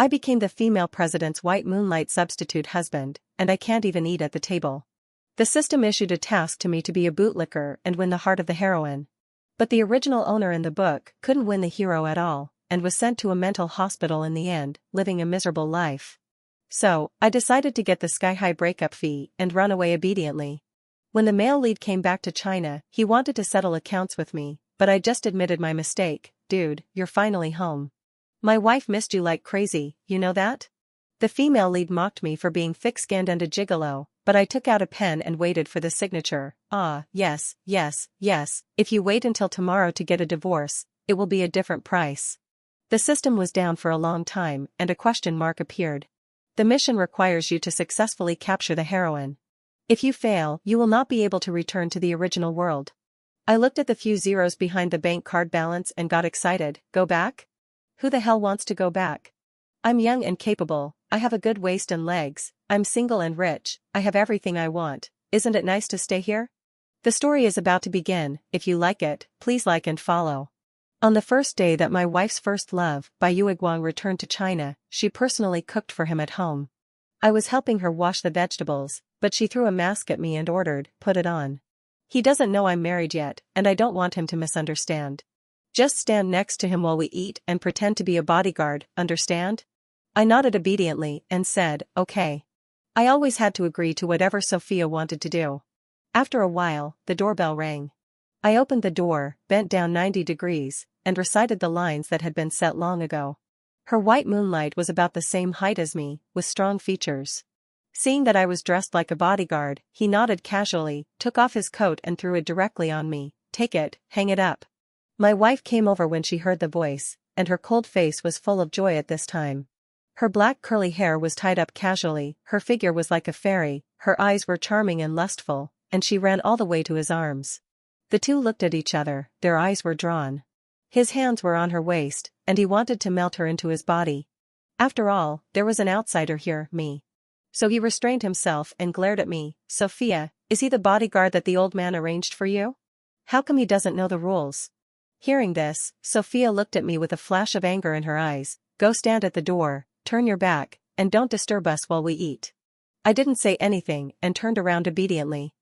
I became the female president's white moonlight substitute husband, and I can't even eat at the table. The system issued a task to me to be a bootlicker and win the heart of the heroine. But the original owner in the book couldn't win the hero at all, and was sent to a mental hospital in the end, living a miserable life. So, I decided to get the sky-high breakup fee and run away obediently. When the male lead came back to China, he wanted to settle accounts with me, but I just admitted my mistake. Dude, you're finally home. My wife missed you like crazy, you know that? The female lead mocked me for being thick-skinned and a gigolo, but I took out a pen and waited for the signature. Ah, yes, yes, yes, if you wait until tomorrow to get a divorce, it will be a different price. The system was down for a long time and a question mark appeared. The mission requires you to successfully capture the heroine. If you fail, you will not be able to return to the original world. I looked at the few zeros behind the bank card balance and got excited. Go back? Who the hell wants to go back? I'm young and capable, I have a good waist and legs, I'm single and rich, I have everything I want. Isn't it nice to stay here? The story is about to begin. If you like it, please like and follow. On the first day that my wife's first love, Bai Yuiguang, returned to China, she personally cooked for him at home. I was helping her wash the vegetables, but she threw a mask at me and ordered, "Put it on." He doesn't know I'm married yet, and I don't want him to misunderstand. Just stand next to him while we eat and pretend to be a bodyguard, understand? I nodded obediently and said, okay. I always had to agree to whatever Sophia wanted to do. After a while, the doorbell rang. I opened the door, bent down 90 degrees, and recited the lines that had been set long ago. Her white moonlight was about the same height as me, with strong features. Seeing that I was dressed like a bodyguard, he nodded casually, took off his coat and threw it directly on me. Take it, hang it up. My wife came over when she heard the voice, and her cold face was full of joy at this time. Her black curly hair was tied up casually, her figure was like a fairy, her eyes were charming and lustful, and she ran all the way to his arms. The two looked at each other, their eyes were drawn. His hands were on her waist, and he wanted to melt her into his body. After all, there was an outsider here, me. So he restrained himself and glared at me. Sophia, is he the bodyguard that the old man arranged for you? How come he doesn't know the rules? Hearing this, Sophia looked at me with a flash of anger in her eyes. Go stand at the door, turn your back, and don't disturb us while we eat. I didn't say anything and turned around obediently.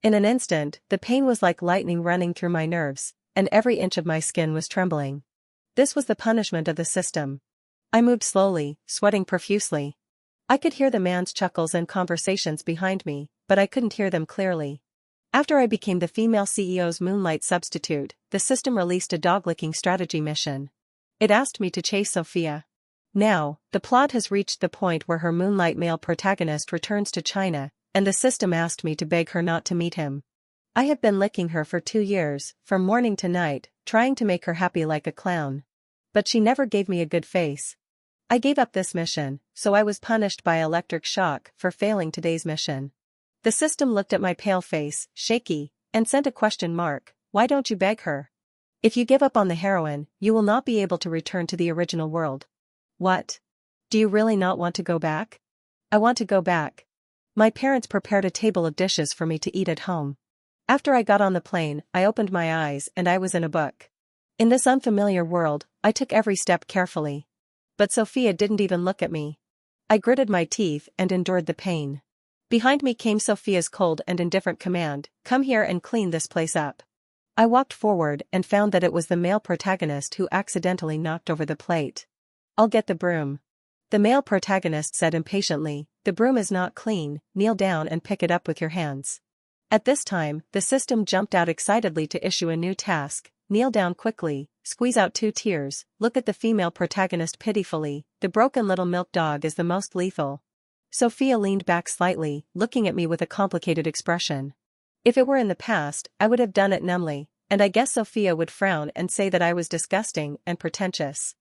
In an instant, the pain was like lightning running through my nerves, and every inch of my skin was trembling. This was the punishment of the system. I moved slowly, sweating profusely. I could hear the man's chuckles and conversations behind me, but I couldn't hear them clearly. After I became the female CEO's moonlight substitute, the system released a dog-licking strategy mission. It asked me to chase Sophia. Now, the plot has reached the point where her moonlight male protagonist returns to China, and the system asked me to beg her not to meet him. I have been licking her for 2 years, from morning to night, trying to make her happy like a clown. But she never gave me a good face. I gave up this mission, so I was punished by electric shock for failing today's mission. The system looked at my pale face, shaky, and sent a question mark. Why don't you beg her? If you give up on the heroine, you will not be able to return to the original world. What? Do you really not want to go back? I want to go back. My parents prepared a table of dishes for me to eat at home. After I got on the plane, I opened my eyes and I was in a book. In this unfamiliar world, I took every step carefully. But Sophia didn't even look at me. I gritted my teeth and endured the pain. Behind me came Sophia's cold and indifferent command, "Come here and clean this place up." I walked forward and found that it was the male protagonist who accidentally knocked over the plate. "I'll get the broom." The male protagonist said impatiently, "The broom is not clean, kneel down and pick it up with your hands." At this time, the system jumped out excitedly to issue a new task. Kneel down quickly, squeeze out 2 tears, look at the female protagonist pitifully, the broken little milk dog is the most lethal. Sophia leaned back slightly, looking at me with a complicated expression. If it were in the past, I would have done it numbly, and I guess Sophia would frown and say that I was disgusting and pretentious.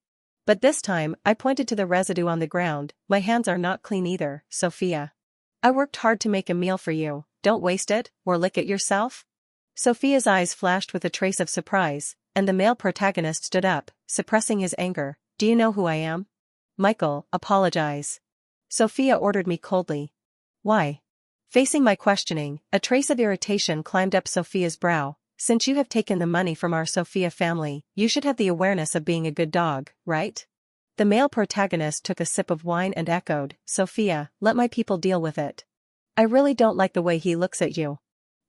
But this time, I pointed to the residue on the ground. "My hands are not clean either, Sophia. I worked hard to make a meal for you, don't waste it, or lick it yourself." Sophia's eyes flashed with a trace of surprise, and the male protagonist stood up, suppressing his anger. "Do you know who I am?" "Michael, apologize." Sophia ordered me coldly. "Why?" Facing my questioning, a trace of irritation climbed up Sophia's brow. "Since you have taken the money from our Sophia family, you should have the awareness of being a good dog, right? The male protagonist took a sip of wine and echoed, "Sophia, let my people deal with it. I really don't like the way he looks at you."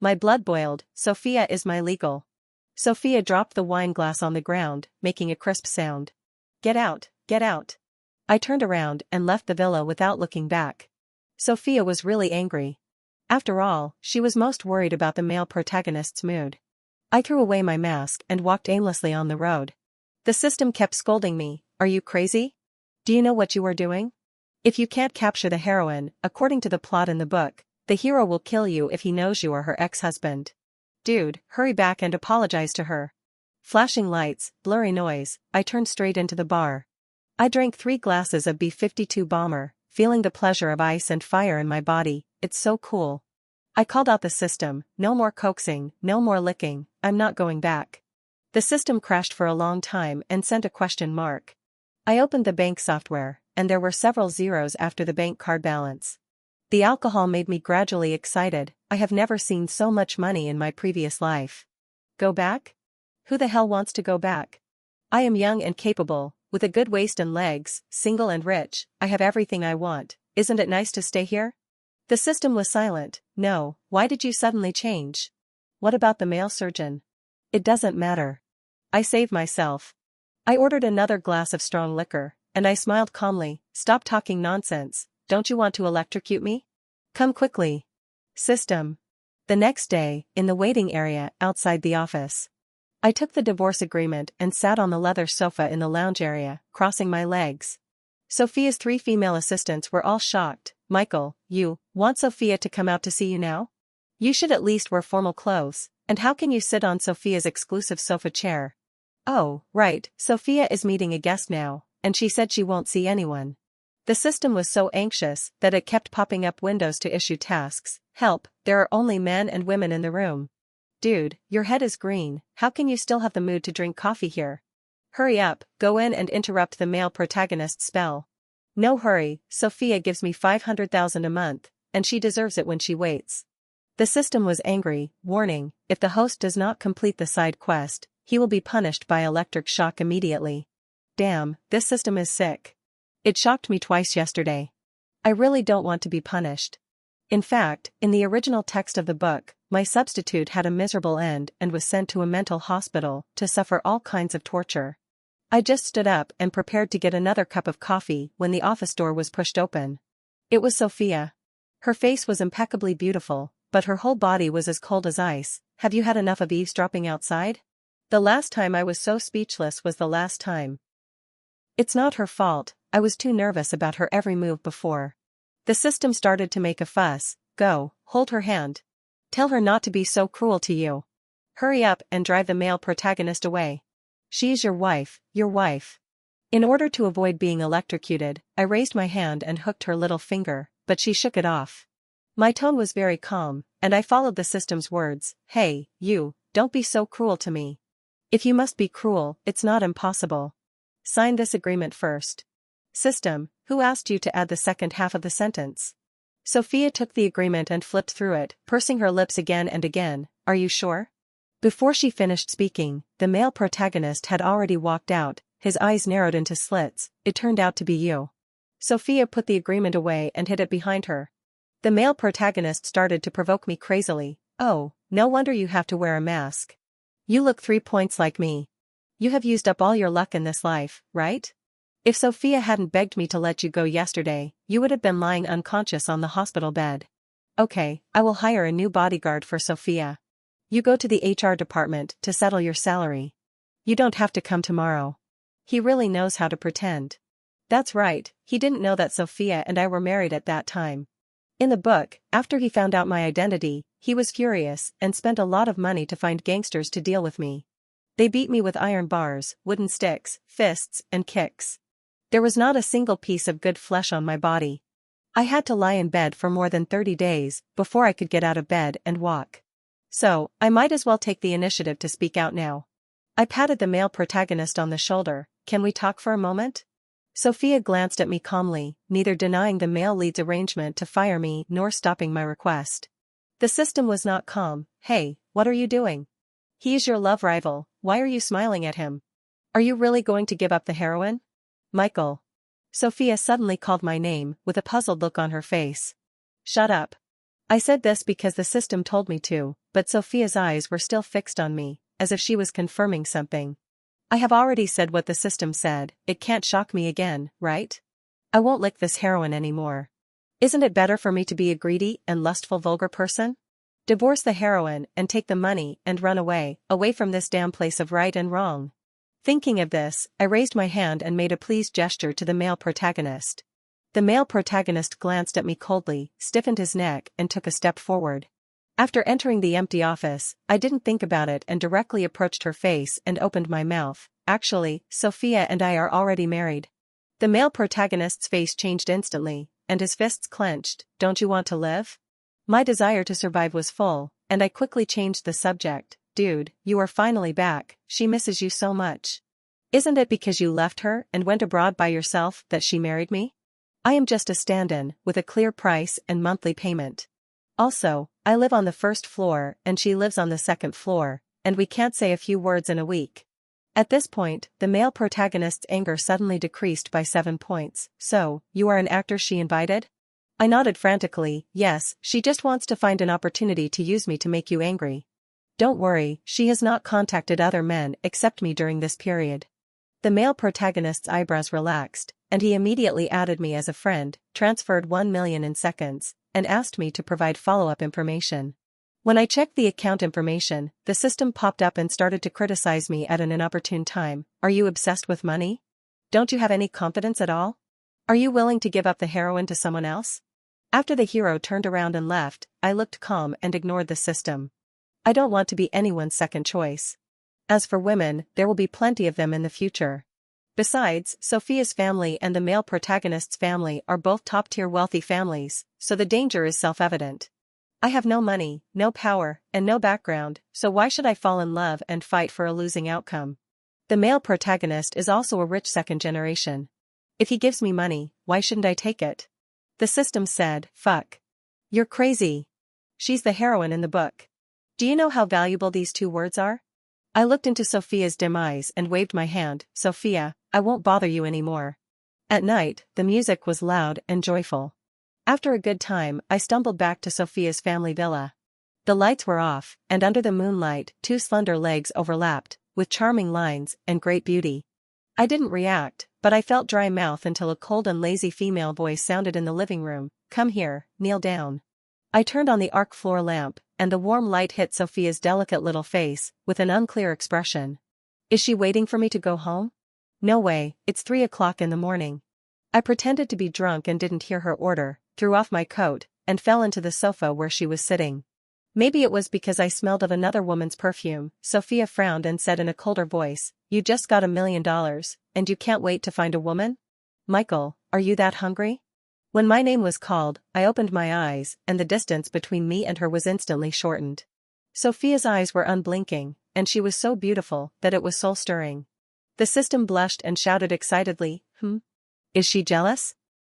My blood boiled. Sophia is my legal. Sophia dropped the wine glass on the ground, making a crisp sound. "Get out, get out." I turned around and left the villa without looking back. Sophia was really angry. After all, she was most worried about the male protagonist's mood. I threw away my mask and walked aimlessly on the road. The system kept scolding me. "Are you crazy? Do you know what you are doing? If you can't capture the heroine, according to the plot in the book, the hero will kill you if he knows you are her ex-husband. Dude, hurry back and apologize to her." Flashing lights, blurry noise, I turned straight into the bar. I drank 3 glasses of B-52 Bomber, feeling the pleasure of ice and fire in my body. It's so cool. I called out the system, "No more coaxing, no more licking, I'm not going back." The system crashed for a long time and sent a question mark. I opened the bank software, and there were several zeros after the bank card balance. The alcohol made me gradually excited. I have never seen so much money in my previous life. Go back? Who the hell wants to go back? I am young and capable, with a good waist and legs, single and rich. I have everything I want. Isn't it nice to stay here? The system was silent. "No, why did you suddenly change? What about the male surgeon?" "It doesn't matter." I saved myself. I ordered another glass of strong liquor, and I smiled calmly. "Stop talking nonsense. Don't you want to electrocute me? Come quickly." System. The next day, in the waiting area outside the office, I took the divorce agreement and sat on the leather sofa in the lounge area, crossing my legs. Sophia's 3 female assistants were all shocked. "Michael, you want Sophia to come out to see you now? You should at least wear formal clothes, and how can you sit on Sophia's exclusive sofa chair?" "Oh, right, Sophia is meeting a guest now, and she said she won't see anyone." The system was so anxious that it kept popping up windows to issue tasks. "Help, there are only men and women in the room." Dude, your head is green, how can you still have the mood to drink coffee here? Hurry up, go in and interrupt the male protagonist's spell. No hurry, Sophia gives me 500,000 a month, and she deserves it when she waits. The system was angry, warning, if the host does not complete the side quest, he will be punished by electric shock immediately. Damn, this system is sick. It shocked me twice yesterday. I really don't want to be punished. In fact, in the original text of the book, my substitute had a miserable end and was sent to a mental hospital to suffer all kinds of torture. I just stood up and prepared to get another cup of coffee when the office door was pushed open. It was Sophia. Her face was impeccably beautiful, but her whole body was as cold as ice. "Have you had enough of eavesdropping outside? The last time I was so speechless was the last time." It's not her fault, I was too nervous about her every move before. The system started to make a fuss. "Go, hold her hand. Tell her not to be so cruel to you. Hurry up and drive the male protagonist away. She's your wife, your wife." In order to avoid being electrocuted, I raised my hand and hooked her little finger, but she shook it off. My tone was very calm, and I followed the system's words. "Hey, you, don't be so cruel to me. If you must be cruel, it's not impossible. Sign this agreement first." System, who asked you to add the second half of the sentence? Sophia took the agreement and flipped through it, pursing her lips again and again. "Are you sure?" Before she finished speaking, the male protagonist had already walked out, his eyes narrowed into slits. "It turned out to be you." Sophia put the agreement away and hid it behind her. The male protagonist started to provoke me crazily. "Oh, no wonder you have to wear a mask. You look 3 points like me. You have used up all your luck in this life, right? If Sophia hadn't begged me to let you go yesterday, you would have been lying unconscious on the hospital bed. Okay, I will hire a new bodyguard for Sophia. You go to the HR department to settle your salary. You don't have to come tomorrow." He really knows how to pretend. That's right, he didn't know that Sophia and I were married at that time. In the book, after he found out my identity, he was furious and spent a lot of money to find gangsters to deal with me. They beat me with iron bars, wooden sticks, fists, and kicks. There was not a single piece of good flesh on my body. I had to lie in bed for more than 30 days before I could get out of bed and walk. So, I might as well take the initiative to speak out now. I patted the male protagonist on the shoulder. "Can we talk for a moment?" Sophia glanced at me calmly, neither denying the male lead's arrangement to fire me nor stopping my request. The system was not calm. "Hey, what are you doing? He is your love rival, why are you smiling at him? Are you really going to give up the heroine?" Michael. Sophia suddenly called my name with a puzzled look on her face. Shut up. I said this because the system told me to, but Sophia's eyes were still fixed on me, as if she was confirming something. I have already said what the system said, it can't shock me again, right? I won't lick this heroin anymore. Isn't it better for me to be a greedy and lustful vulgar person? Divorce the heroin and take the money and run away from this damn place of right and wrong. Thinking of this, I raised my hand and made a pleased gesture to the male protagonist. The male protagonist glanced at me coldly, stiffened his neck and took a step forward. After entering the empty office, I didn't think about it and directly approached her face and opened my mouth. Actually, Sophia and I are already married. The male protagonist's face changed instantly, and his fists clenched. Don't you want to live? My desire to survive was full, and I quickly changed the subject. Dude, you are finally back, she misses you so much. Isn't it because you left her and went abroad by yourself that she married me? I am just a stand-in, with a clear price and monthly payment. Also, I live on the first floor and she lives on the second floor, and we can't say a few words in a week. At this point, the male protagonist's anger suddenly decreased by 7 points. So, you are an actor she invited? I nodded frantically. Yes, she just wants to find an opportunity to use me to make you angry. Don't worry, she has not contacted other men except me during this period. The male protagonist's eyebrows relaxed, and he immediately added me as a friend, transferred 1 million in seconds, and asked me to provide follow-up information. When I checked the account information, the system popped up and started to criticize me at an inopportune time. Are you obsessed with money? Don't you have any confidence at all? Are you willing to give up the heroin to someone else? After the hero turned around and left, I looked calm and ignored the system. I don't want to be anyone's second choice. As for women, there will be plenty of them in the future. Besides, Sophia's family and the male protagonist's family are both top-tier wealthy families, so the danger is self-evident. I have no money, no power, and no background, so why should I fall in love and fight for a losing outcome? The male protagonist is also a rich second generation. If he gives me money, why shouldn't I take it? The system said, fuck. You're crazy. She's the heroine in the book. Do you know how valuable these 2 words are? I looked into Sophia's dim eyes and waved my hand. Sophia, I won't bother you anymore. At night, the music was loud and joyful. After a good time, I stumbled back to Sophia's family villa. The lights were off, and under the moonlight, 2 slender legs overlapped, with charming lines and great beauty. I didn't react, but I felt dry mouth until a cold and lazy female voice sounded in the living room. Come here, kneel down. I turned on the arc floor lamp, and the warm light hit Sophia's delicate little face, with an unclear expression. Is she waiting for me to go home? No way, it's 3 o'clock in the morning. I pretended to be drunk and didn't hear her order, threw off my coat, and fell into the sofa where she was sitting. Maybe it was because I smelled of another woman's perfume. Sophia frowned and said in a colder voice, You just got $1 million, and you can't wait to find a woman? Michael, are you that hungry? When my name was called, I opened my eyes, and the distance between me and her was instantly shortened. Sophia's eyes were unblinking, and she was so beautiful that it was soul-stirring. The system blushed and shouted excitedly, Is she jealous?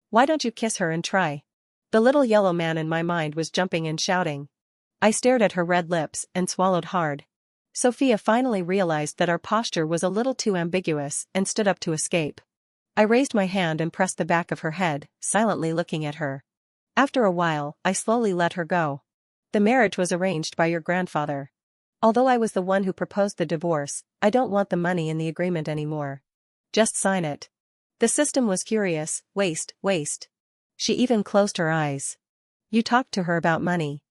Why don't you kiss her and try? The little yellow man in my mind was jumping and shouting. I stared at her red lips and swallowed hard. Sophia finally realized that our posture was a little too ambiguous and stood up to escape. I raised my hand and pressed the back of her head, silently looking at her. After a while, I slowly let her go. The marriage was arranged by your grandfather. Although I was the one who proposed the divorce, I don't want the money in the agreement anymore. Just sign it. The system was furious. Waste. She even closed her eyes. You talked to her about money.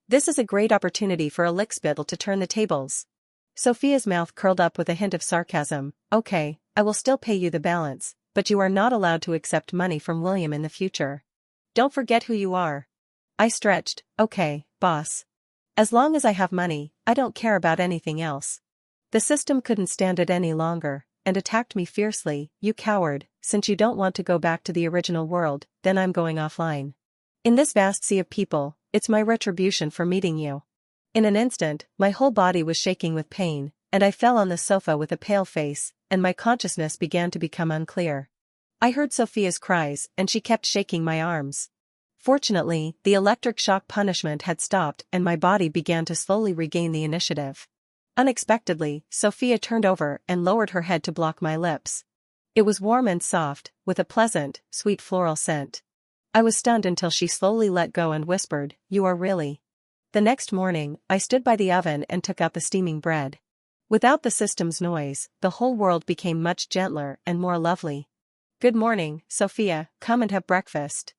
This is a great opportunity for a lickspittle to turn the tables. Sophia's mouth curled up with a hint of sarcasm. Okay, I will still pay you the balance, but you are not allowed to accept money from William in the future. Don't forget who you are. I stretched. Okay, boss. As long as I have money, I don't care about anything else. The system couldn't stand it any longer, and attacked me fiercely. You coward, since you don't want to go back to the original world, then I'm going offline. In this vast sea of people, it's my retribution for meeting you. In an instant, my whole body was shaking with pain, and I fell on the sofa with a pale face, and my consciousness began to become unclear. I heard Sophia's cries, and she kept shaking my arms. Fortunately, the electric shock punishment had stopped and my body began to slowly regain the initiative. Unexpectedly, Sophia turned over and lowered her head to block my lips. It was warm and soft, with a pleasant, sweet floral scent. I was stunned until she slowly let go and whispered, "You are really." The next morning, I stood by the oven and took out the steaming bread. Without the system's noise, the whole world became much gentler and more lovely. "Good morning, Sophia, come and have breakfast."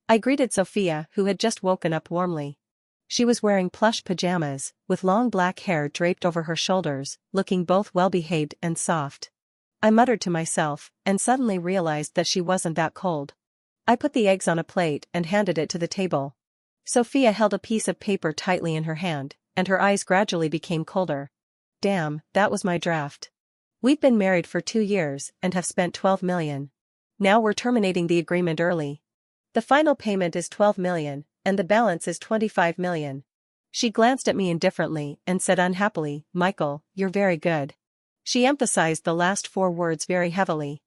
I greeted Sophia, who had just woken up warmly. She was wearing plush pajamas, with long black hair draped over her shoulders, looking both well-behaved and soft. I muttered to myself, and suddenly realized that she wasn't that cold. I put the eggs on a plate and handed it to the table. Sophia held a piece of paper tightly in her hand, and her eyes gradually became colder. "Damn, that was my draft. We've been married for 2 years and have spent 12 million. Now we're terminating the agreement early. The final payment is 12 million, and the balance is 25 million. She glanced at me indifferently and said unhappily, "Michael, you're very good." She emphasized the last 4 words very heavily.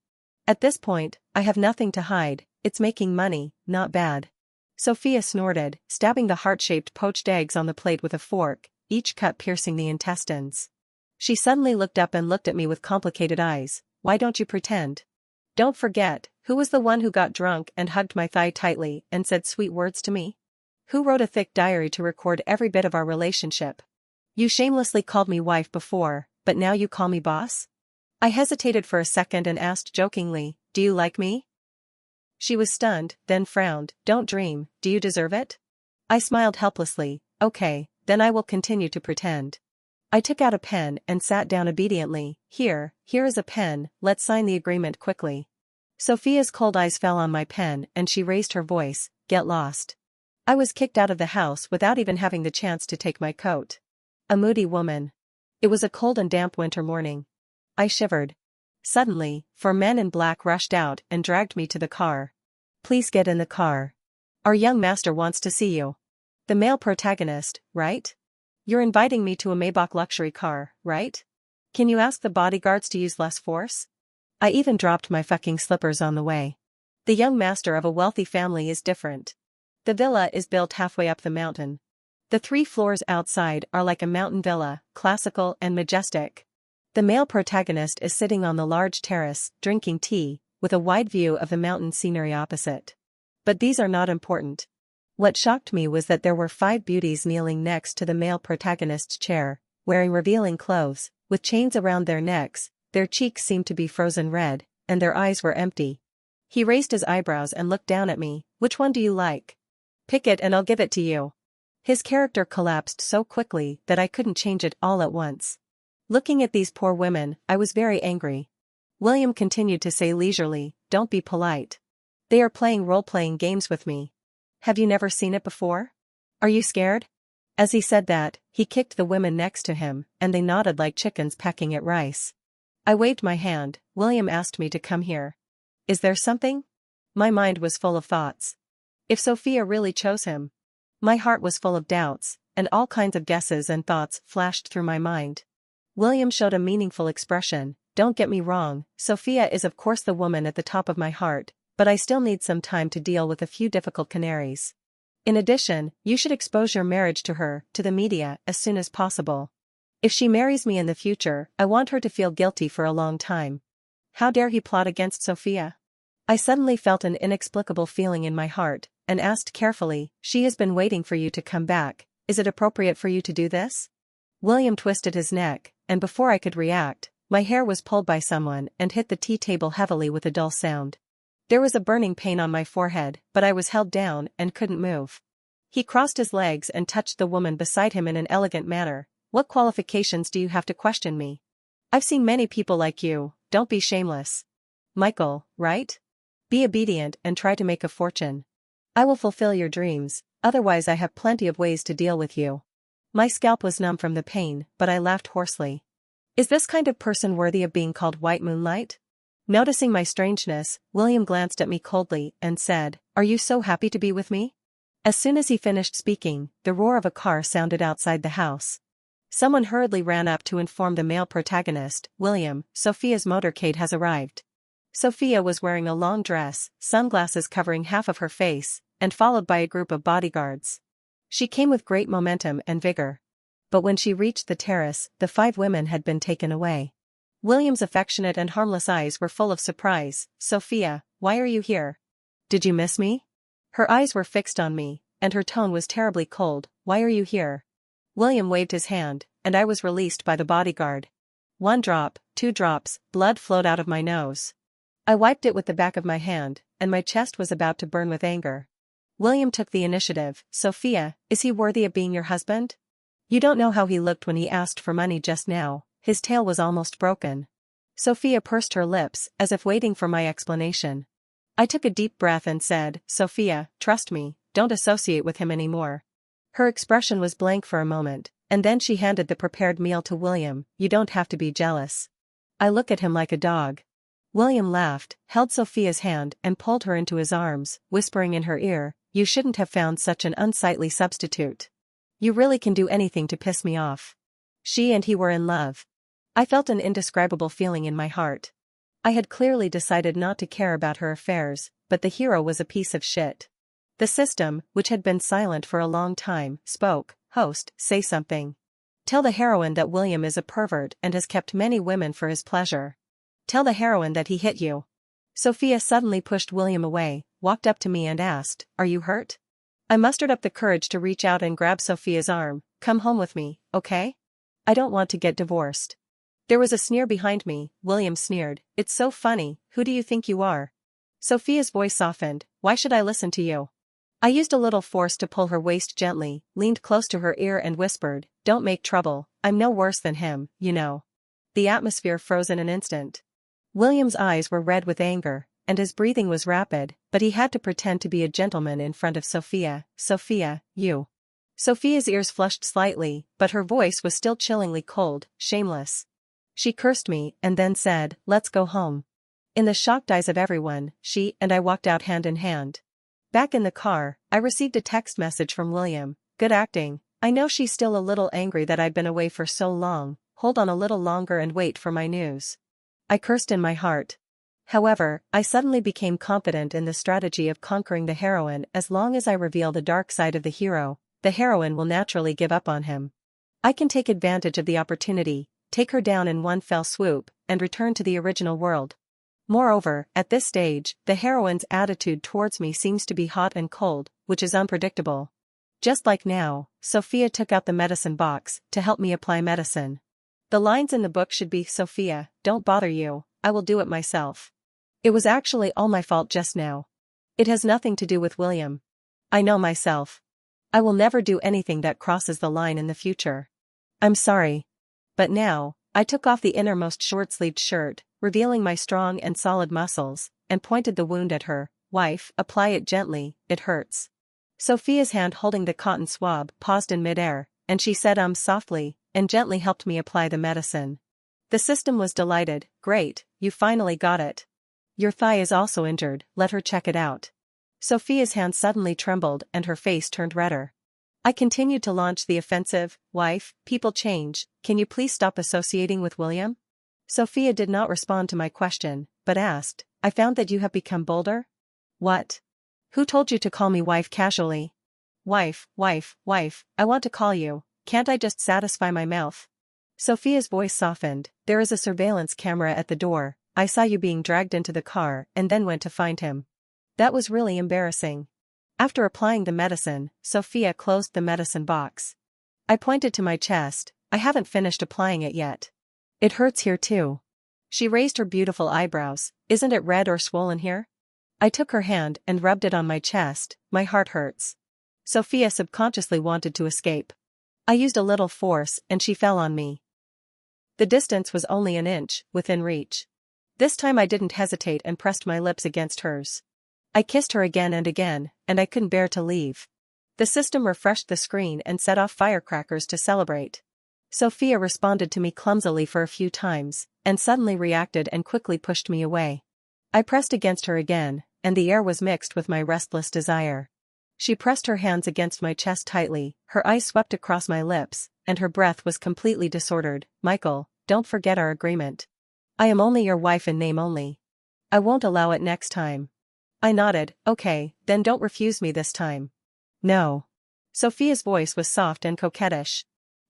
At this point, I have nothing to hide, it's making money, not bad. Sophia snorted, stabbing the heart-shaped poached eggs on the plate with a fork, each cut piercing the intestines. She suddenly looked up and looked at me with complicated eyes. "Why don't you pretend? Don't forget, who was the one who got drunk and hugged my thigh tightly and said sweet words to me? Who wrote a thick diary to record every bit of our relationship? You shamelessly called me wife before, but now you call me boss?" I hesitated for a second and asked jokingly, "Do you like me?" She was stunned, then frowned. "Don't dream, do you deserve it?" I smiled helplessly. "Okay, then I will continue to pretend." I took out a pen and sat down obediently. Here is a pen, let's sign the agreement quickly." Sophia's cold eyes fell on my pen and she raised her voice, "Get lost." I was kicked out of the house without even having the chance to take my coat. A moody woman. It was a cold and damp winter morning. I shivered. Suddenly, 4 men in black rushed out and dragged me to the car. "Please get in the car. Our young master wants to see you." The male protagonist, right? "You're inviting me to a Maybach luxury car, right? Can you ask the bodyguards to use less force?" I even dropped my fucking slippers on the way. The young master of a wealthy family is different. The villa is built halfway up the mountain. The 3 floors outside are like a mountain villa, classical and majestic. The male protagonist is sitting on the large terrace, drinking tea, with a wide view of the mountain scenery opposite. But these are not important. What shocked me was that there were 5 beauties kneeling next to the male protagonist's chair, wearing revealing clothes, with chains around their necks. Their cheeks seemed to be frozen red, and their eyes were empty. He raised his eyebrows and looked down at me. "Which one do you like? Pick it and I'll give it to you." His character collapsed so quickly that I couldn't change it all at once. Looking at these poor women, I was very angry. William continued to say leisurely, "Don't be polite. They are playing role-playing games with me. Have you never seen it before? Are you scared?" As he said that, he kicked the women next to him, and they nodded like chickens pecking at rice. I waved my hand. "William asked me to come here. Is there something?" My mind was full of thoughts. If Sophia really chose him? My heart was full of doubts, and all kinds of guesses and thoughts flashed through my mind. William showed a meaningful expression. "Don't get me wrong, Sophia is of course the woman at the top of my heart, but I still need some time to deal with a few difficult canaries. In addition, you should expose your marriage to her, to the media, as soon as possible. If she marries me in the future, I want her to feel guilty for a long time." How dare he plot against Sophia? I suddenly felt an inexplicable feeling in my heart, and asked carefully, "She has been waiting for you to come back, is it appropriate for you to do this?" William twisted his neck, and before I could react, my hair was pulled by someone and hit the tea table heavily with a dull sound. There was a burning pain on my forehead, but I was held down and couldn't move. He crossed his legs and touched the woman beside him in an elegant manner. "What qualifications do you have to question me? I've seen many people like you, don't be shameless. Michael, right? Be obedient and try to make a fortune. I will fulfill your dreams, otherwise I have plenty of ways to deal with you." My scalp was numb from the pain, but I laughed hoarsely. Is this kind of person worthy of being called white moonlight? Noticing my strangeness, William glanced at me coldly and said, "Are you so happy to be with me?" As soon as he finished speaking, the roar of a car sounded outside the house. Someone hurriedly ran up to inform the male protagonist, "William, Sophia's motorcade has arrived." Sophia was wearing a long dress, sunglasses covering half of her face, and followed by a group of bodyguards. She came with great momentum and vigor. But when she reached the terrace, the 5 women had been taken away. William's affectionate and harmless eyes were full of surprise. Sophia, why are you here? Did you miss me? Her eyes were fixed on me, and her tone was terribly cold. Why are you here? William waved his hand, and I was released by the bodyguard. 1 drop, 2 drops, blood flowed out of my nose. I wiped it with the back of my hand, and my chest was about to burn with anger. William took the initiative. Sophia, is he worthy of being your husband? You don't know how he looked when he asked for money just now. His tail was almost broken. Sophia pursed her lips, as if waiting for my explanation. I took a deep breath and said, Sophia, trust me, don't associate with him anymore. Her expression was blank for a moment, and then she handed the prepared meal to William. You don't have to be jealous. I look at him like a dog. William laughed, held Sophia's hand and pulled her into his arms, whispering in her ear, you shouldn't have found such an unsightly substitute. You really can do anything to piss me off. She and he were in love. I felt an indescribable feeling in my heart. I had clearly decided not to care about her affairs, but the hero was a piece of shit. The system, which had been silent for a long time, spoke. Host, say something. Tell the heroine that William is a pervert and has kept many women for his pleasure. Tell the heroine that he hit you. Sophia suddenly pushed William away, walked up to me and asked, are you hurt? I mustered up the courage to reach out and grab Sophia's arm. Come home with me, okay? I don't want to get divorced. There was a sneer behind me. William sneered, it's so funny, who do you think you are? Sophia's voice softened, why should I listen to you? I used a little force to pull her waist gently, leaned close to her ear and whispered, don't make trouble, I'm no worse than him, you know. The atmosphere froze in an instant. William's eyes were red with anger, and his breathing was rapid, but he had to pretend to be a gentleman in front of Sophia. Sophia, you. Sophia's ears flushed slightly, but her voice was still chillingly cold, shameless. She cursed me and then said, let's go home. In the shocked eyes of everyone, she and I walked out hand in hand. Back in the car, I received a text message from William. Good acting. I know she's still a little angry that I'd been away for so long. Hold on a little longer and wait for my news. I cursed in my heart. However, I suddenly became confident in the strategy of conquering the heroine. As long as I reveal the dark side of the hero, the heroine will naturally give up on him. I can take advantage of the opportunity, take her down in one fell swoop, and return to the original world. Moreover, at this stage, the heroine's attitude towards me seems to be hot and cold, which is unpredictable. Just like now, Sophia took out the medicine box to help me apply medicine. The lines in the book should be, Sophia, don't bother you, I will do it myself. It was actually all my fault just now. It has nothing to do with William. I know myself. I will never do anything that crosses the line in the future. I'm sorry. But now, I took off the innermost short-sleeved shirt, revealing my strong and solid muscles, and pointed the wound at her. Wife, apply it gently, it hurts. Sophia's hand holding the cotton swab paused in midair, and she said softly, and gently helped me apply the medicine. The system was delighted. Great, you finally got it. Your thigh is also injured, let her check it out. Sophia's hand suddenly trembled and her face turned redder. I continued to launch the offensive. Wife, people change, can you please stop associating with William? Sophia did not respond to my question, but asked, I found that you have become bolder? What? Who told you to call me wife casually? Wife, I want to call you, can't I just satisfy my mouth? Sophia's voice softened, there is a surveillance camera at the door, I saw you being dragged into the car and then went to find him. That was really embarrassing. After applying the medicine, Sophia closed the medicine box. I pointed to my chest, I haven't finished applying it yet. It hurts here too. She raised her beautiful eyebrows, isn't it red or swollen here? I took her hand and rubbed it on my chest, my heart hurts. Sophia subconsciously wanted to escape. I used a little force and she fell on me. The distance was only an inch, within reach. This time I didn't hesitate and pressed my lips against hers. I kissed her again, and I couldn't bear to leave. The system refreshed the screen and set off firecrackers to celebrate. Sophia responded to me clumsily for a few times, and suddenly reacted and quickly pushed me away. I pressed against her again, and the air was mixed with my restless desire. She pressed her hands against my chest tightly, her eyes swept across my lips, and her breath was completely disordered. Michael, don't forget our agreement. I am only your wife in name only. I won't allow it next time. I nodded, okay, then don't refuse me this time. No. Sophia's voice was soft and coquettish.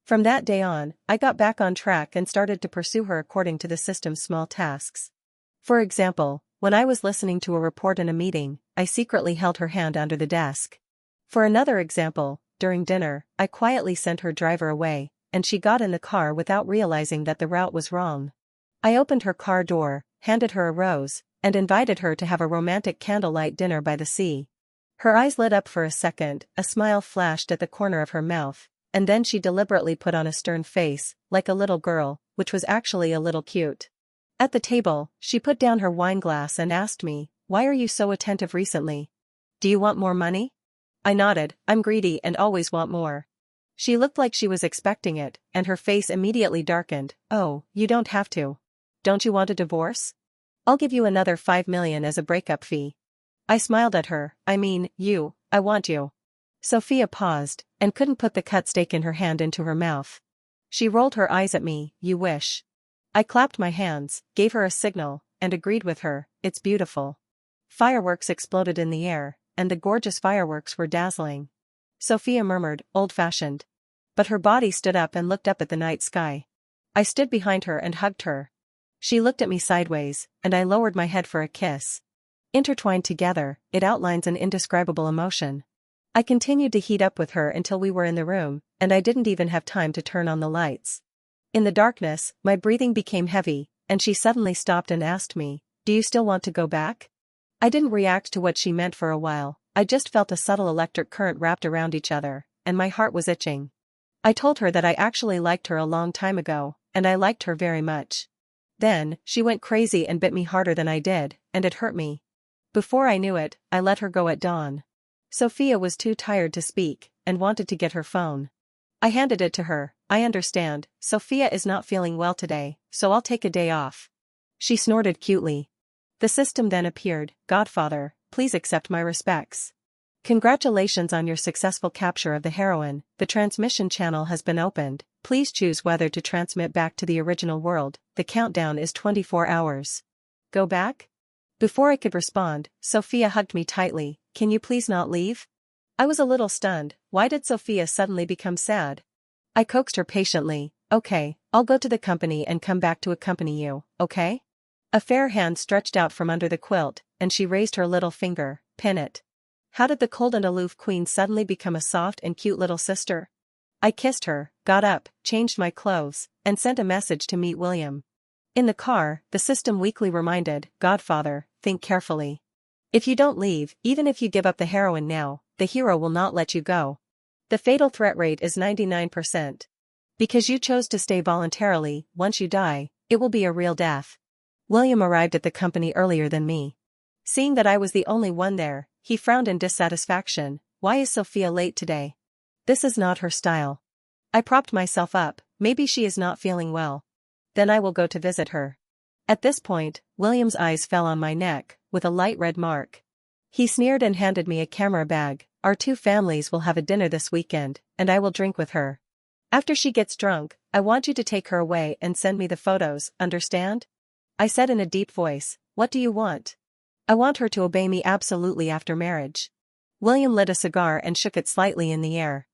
From that day on, I got back on track and started to pursue her according to the system's small tasks. For example, when I was listening to a report in a meeting, I secretly held her hand under the desk. For another example, during dinner, I quietly sent her driver away, and she got in the car without realizing that the route was wrong. I opened her car door, handed her a rose, and invited her to have a romantic candlelight dinner by the sea. Her eyes lit up for a second, a smile flashed at the corner of her mouth, and then she deliberately put on a stern face, like a little girl, which was actually a little cute. At the table, she put down her wine glass and asked me, "Why are you so attentive recently? Do you want more money?" I nodded, "I'm greedy and always want more." She looked like she was expecting it, and her face immediately darkened. "Oh, you don't have to. Don't you want a divorce? I'll give you another 5 million as a breakup fee." I smiled at her. I want you. Sophia paused, and couldn't put the cut steak in her hand into her mouth. She rolled her eyes at me. "You wish." I clapped my hands, gave her a signal, and agreed with her. "It's beautiful." Fireworks exploded in the air, and the gorgeous fireworks were dazzling. Sophia murmured, "Old-fashioned." But her body stood up and looked up at the night sky. I stood behind her and hugged her. She looked at me sideways, and I lowered my head for a kiss. Intertwined together, it outlines an indescribable emotion. I continued to heat up with her until we were in the room, and I didn't even have time to turn on the lights. In the darkness, my breathing became heavy, and she suddenly stopped and asked me, "Do you still want to go back?" I didn't react to what she meant for a while. I just felt a subtle electric current wrapped around each other, and my heart was itching. I told her that I actually liked her a long time ago, and I liked her very much. Then, she went crazy and bit me harder than I did, and it hurt me. Before I knew it, I let her go at dawn. Sophia was too tired to speak, and wanted to get her phone. I handed it to her. "I understand, Sophia is not feeling well today, so I'll take a day off." She snorted cutely. The system then appeared. "Godfather, please accept my respects. Congratulations on your successful capture of the heroine. The transmission channel has been opened. Please choose whether to transmit back to the original world. The countdown is 24 hours. Go back?" Before I could respond, Sophia hugged me tightly. "Can you please not leave?" I was a little stunned. Why did Sophia suddenly become sad? I coaxed her patiently. "Okay, I'll go to the company and come back to accompany you, okay?" A fair hand stretched out from under the quilt, and she raised her little finger. "Pin it." How did the cold and aloof queen suddenly become a soft and cute little sister? I kissed her, got up, changed my clothes, and sent a message to meet William. In the car, the system weakly reminded, "Godfather, think carefully. If you don't leave, even if you give up the heroine now, the hero will not let you go. The fatal threat rate is 99%. Because you chose to stay voluntarily, once you die, it will be a real death." William arrived at the company earlier than me. Seeing that I was the only one there, he frowned in dissatisfaction. "Why is Sophia late today? This is not her style." I propped myself up. "Maybe she is not feeling well. Then I will go to visit her." At this point, William's eyes fell on my neck, with a light red mark. He sneered and handed me a camera bag. "Our two families will have a dinner this weekend, and I will drink with her. After she gets drunk, I want you to take her away and send me the photos, understand?" I said in a deep voice. "What do you want?" "I want her to obey me absolutely after marriage." William lit a cigar and shook it slightly in the air.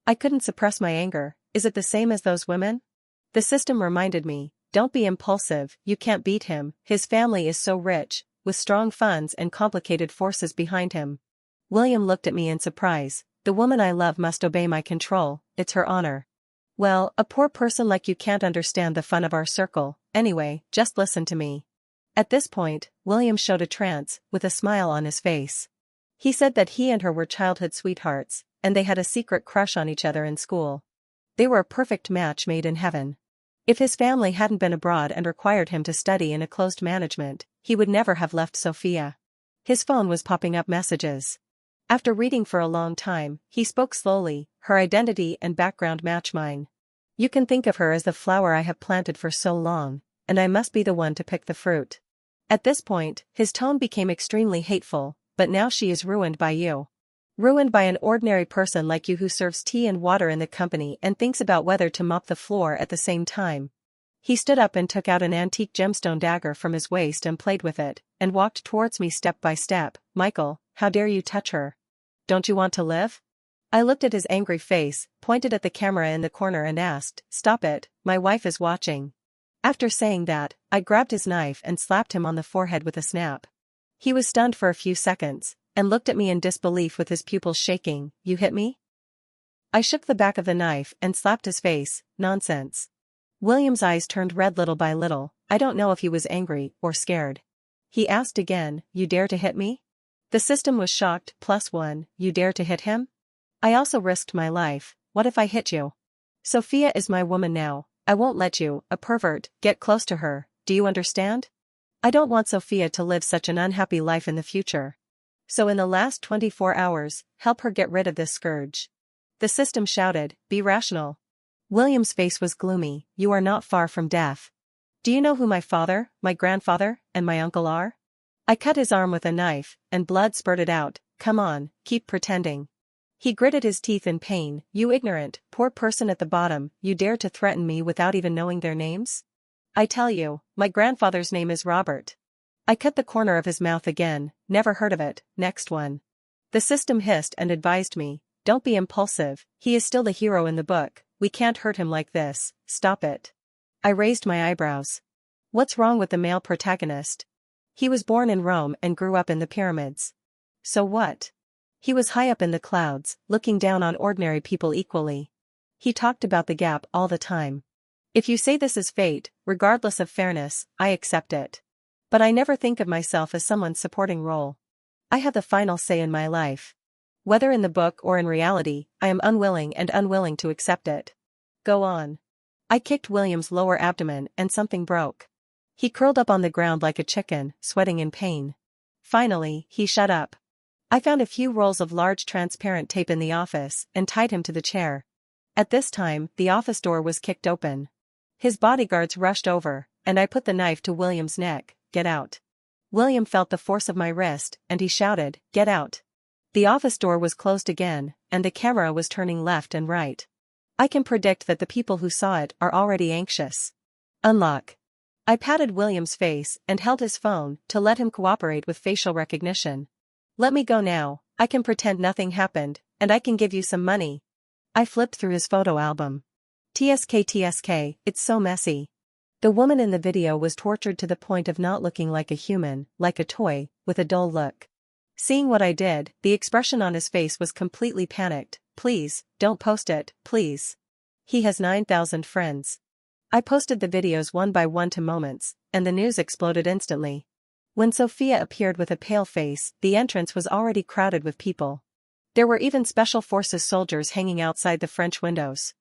I couldn't suppress my anger. "Is it the same as those women?" The system reminded me. "Don't be impulsive, you can't beat him, his family is so rich, with strong funds and complicated forces behind him." William looked at me in surprise. "The woman I love must obey my control, it's her honor." "Well, a poor person like you can't understand the fun of our circle. Anyway, just listen to me." At this point, William showed a trance, with a smile on his face. He said that he and her were childhood sweethearts, and they had a secret crush on each other in school. They were a perfect match made in heaven. If his family hadn't been abroad and required him to study in a closed management, he would never have left Sophia. His phone was popping up messages. After reading for a long time, he spoke slowly. "Her identity and background match mine. You can think of her as the flower I have planted for so long, and I must be the one to pick the fruit." At this point, his tone became extremely hateful. "But now she is ruined by you. Ruined by an ordinary person like you who serves tea and water in the company and thinks about whether to mop the floor at the same time." He stood up and took out an antique gemstone dagger from his waist and played with it, and walked towards me step by step. "Michael, how dare you touch her? Don't you want to live?" I looked at his angry face, pointed at the camera in the corner and asked, "Stop it, my wife is watching." After saying that, I grabbed his knife and slapped him on the forehead with a snap. He was stunned for a few seconds, and looked at me in disbelief with his pupils shaking. "You hit me?" I shook the back of the knife and slapped his face. "Nonsense." William's eyes turned red little by little. I don't know if he was angry or scared. He asked again, "You dare to hit me?" The system was shocked. +1, you dare to hit him? I also risked my life. What if I hit you? Sophia is my woman now. I won't let you, a pervert, get close to her. Do you understand? I don't want Sophia to live such an unhappy life in the future. So in the last 24 hours, help her get rid of this scourge. The system shouted, "Be rational." William's face was gloomy. "You are not far from death. Do you know who my father, my grandfather, and my uncle are?" I cut his arm with a knife, and blood spurted out. "Come on, keep pretending." He gritted his teeth in pain. "You ignorant, poor person at the bottom, you dare to threaten me without even knowing their names? I tell you, my grandfather's name is Robert." I cut the corner of his mouth again. "Never heard of it." Next one. The system hissed and advised me, "Don't be impulsive, he is still the hero in the book, we can't hurt him like this, stop it." I raised my eyebrows. What's wrong with the male protagonist? He was born in Rome and grew up in the pyramids. So what? He was high up in the clouds, looking down on ordinary people equally. He talked about the gap all the time. If you say this is fate, regardless of fairness, I accept it. But I never think of myself as someone's supporting role. I have the final say in my life. Whether in the book or in reality, I am unwilling to accept it. Go on. I kicked William's lower abdomen and something broke. He curled up on the ground like a chicken, sweating in pain. Finally, he shut up. I found a few rolls of large transparent tape in the office and tied him to the chair. At this time, the office door was kicked open. His bodyguards rushed over, and I put the knife to William's neck. "Get out." William felt the force of my wrist, and he shouted, "Get out." The office door was closed again, and the camera was turning left and right. I can predict that the people who saw it are already anxious. Unlock. I patted William's face and held his phone to let him cooperate with facial recognition. "Let me go now, I can pretend nothing happened, and I can give you some money." I flipped through his photo album. TSK, it's so messy. The woman in the video was tortured to the point of not looking like a human, like a toy, with a dull look. Seeing what I did, the expression on his face was completely panicked. "Please, don't post it, please. He has 9,000 friends." I posted the videos one by one to Moments, and the news exploded instantly. When Sophia appeared with a pale face, the entrance was already crowded with people. There were even Special Forces soldiers hanging outside the French windows.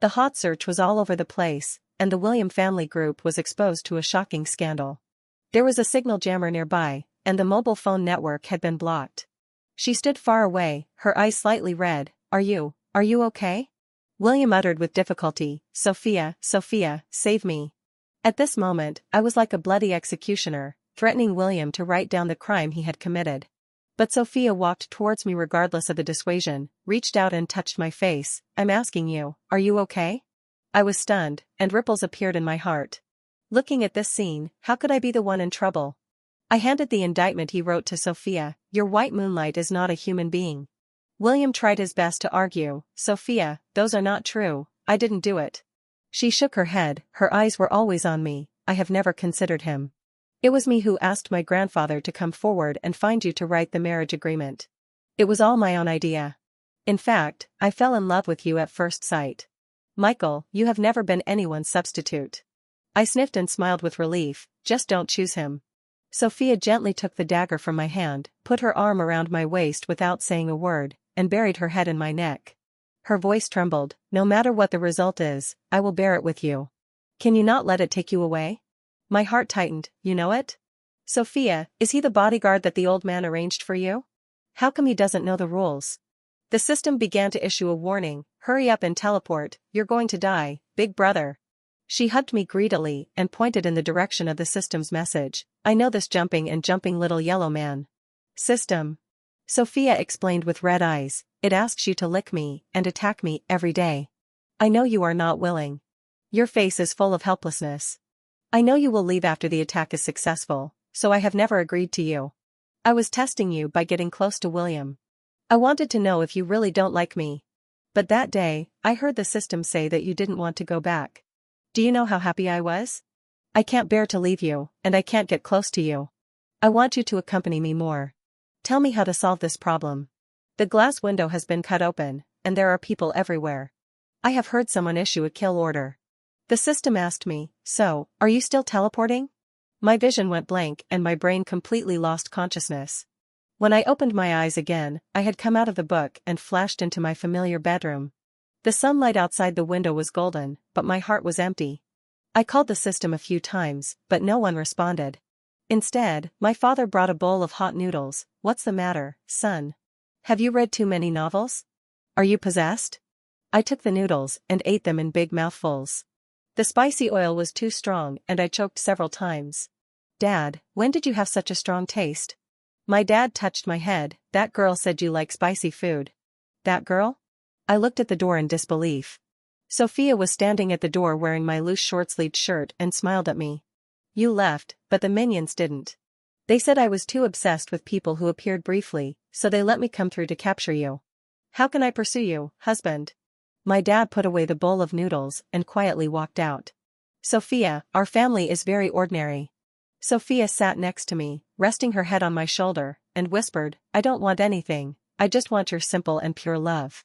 The hot search was all over the place, and the William family group was exposed to a shocking scandal. There was a signal jammer nearby, and the mobile phone network had been blocked. She stood far away, her eyes slightly red. Are you okay?" William uttered with difficulty, Sophia, save me." At this moment, I was like a bloody executioner, threatening William to write down the crime he had committed. But Sophia walked towards me regardless of the dissuasion, reached out and touched my face. "I'm asking you, are you okay?" I was stunned, and ripples appeared in my heart. Looking at this scene, how could I be the one in trouble? I handed the indictment he wrote to Sophia. "Your white moonlight is not a human being." William tried his best to argue. "Sophia, those are not true, I didn't do it." She shook her head, her eyes were always on me. "I have never considered him. It was me who asked my grandfather to come forward and find you to write the marriage agreement. It was all my own idea. In fact, I fell in love with you at first sight. Michael, you have never been anyone's substitute." I sniffed and smiled with relief. "Just don't choose him." Sophia gently took the dagger from my hand, put her arm around my waist without saying a word, and buried her head in my neck. Her voice trembled. "No matter what the result is, I will bear it with you. Can you not let it take you away?" My heart tightened. "You know it? Sophia, is he the bodyguard that the old man arranged for you? How come he doesn't know the rules?" The system began to issue a warning. "Hurry up and teleport, you're going to die, big brother." She hugged me greedily and pointed in the direction of the system's message. "I know this jumping little yellow man." "System," Sophia explained with red eyes, "it asks you to lick me and attack me every day. I know you are not willing. Your face is full of helplessness. I know you will leave after the attack is successful, so I have never agreed to you. I was testing you by getting close to William. I wanted to know if you really don't like me, But that day, I heard the system say that you didn't want to go back. Do you know how happy I was? I can't bear to leave you, and I can't get close to you. I want you to accompany me more. Tell me how to solve this problem. The glass window has been cut open, and there are people everywhere. I have heard someone issue a kill order. The system asked me, so, are you still teleporting? My vision went blank and my brain completely lost consciousness. When I opened my eyes again, I had come out of the book and flashed into my familiar bedroom. The sunlight outside the window was golden, but my heart was empty. I called the system a few times, but no one responded. Instead, my father brought a bowl of hot noodles. What's the matter, son? Have you read too many novels? Are you possessed? I took the noodles and ate them in big mouthfuls. The spicy oil was too strong and I choked several times. Dad, when did you have such a strong taste? My dad touched my head. That girl said you like spicy food. That girl? I looked at the door in disbelief. Sophia was standing at the door wearing my loose short-sleeved shirt and smiled at me. You left, but the minions didn't. They said I was too obsessed with people who appeared briefly, so they let me come through to capture you. How can I pursue you, husband? My dad put away the bowl of noodles and quietly walked out. Sophia, our family is very ordinary. Sophia sat next to me, resting her head on my shoulder, and whispered, I don't want anything, I just want your simple and pure love.